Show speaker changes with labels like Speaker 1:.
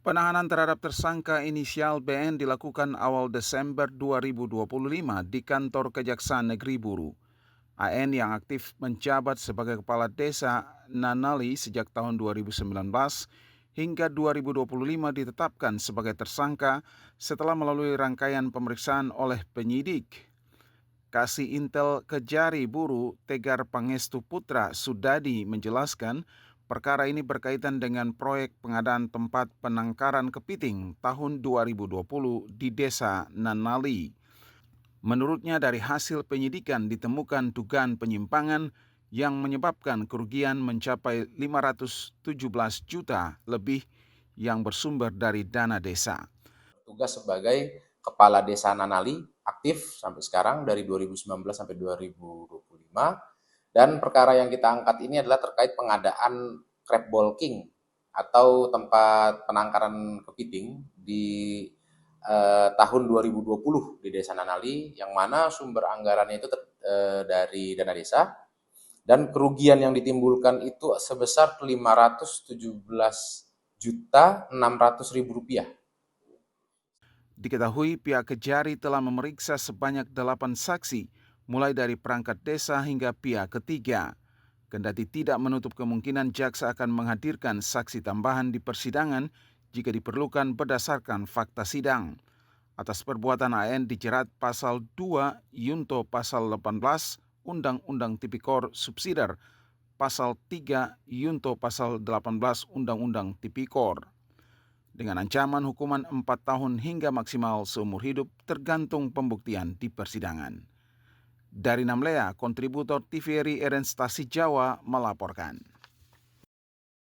Speaker 1: Penahanan terhadap tersangka inisial BN dilakukan awal Desember 2025 di kantor Kejaksaan Negeri Buru. AN yang aktif menjabat sebagai Kepala Desa Nanali sejak tahun 2019 hingga 2025 ditetapkan sebagai tersangka setelah melalui rangkaian pemeriksaan oleh penyidik. Kasih Intel Kejari Buru Tegar Pangestu Putra Sudadi menjelaskan perkara ini berkaitan dengan proyek pengadaan tempat penangkaran kepiting tahun 2020 di Desa Nanali. Menurutnya dari hasil penyidikan ditemukan dugaan penyimpangan yang menyebabkan kerugian mencapai 517 juta lebih yang bersumber dari dana desa.
Speaker 2: Tugas sebagai Kepala Desa Nanali aktif sampai sekarang dari 2019 sampai 2025. Dan perkara yang kita angkat ini adalah terkait pengadaan crab balking atau tempat penangkaran kepiting di tahun 2020 di Desa Nanali, yang mana sumber anggarannya itu dari dana desa, dan kerugian yang ditimbulkan itu sebesar 517.600.000 rupiah.
Speaker 1: Diketahui pihak Kejari telah memeriksa sebanyak 8 saksi, mulai dari perangkat desa hingga pihak ketiga. Kendati tidak menutup kemungkinan jaksa akan menghadirkan saksi tambahan di persidangan jika diperlukan berdasarkan fakta sidang. Atas perbuatan AN dijerat pasal 2 Yunto pasal 18 Undang-Undang Tipikor Subsidiar, pasal 3 Yunto pasal 18 Undang-Undang Tipikor. Dengan ancaman hukuman 4 tahun hingga maksimal seumur hidup tergantung pembuktian di persidangan. Dari Namlea, kontributor TVRI Eren Stasi Jawa melaporkan.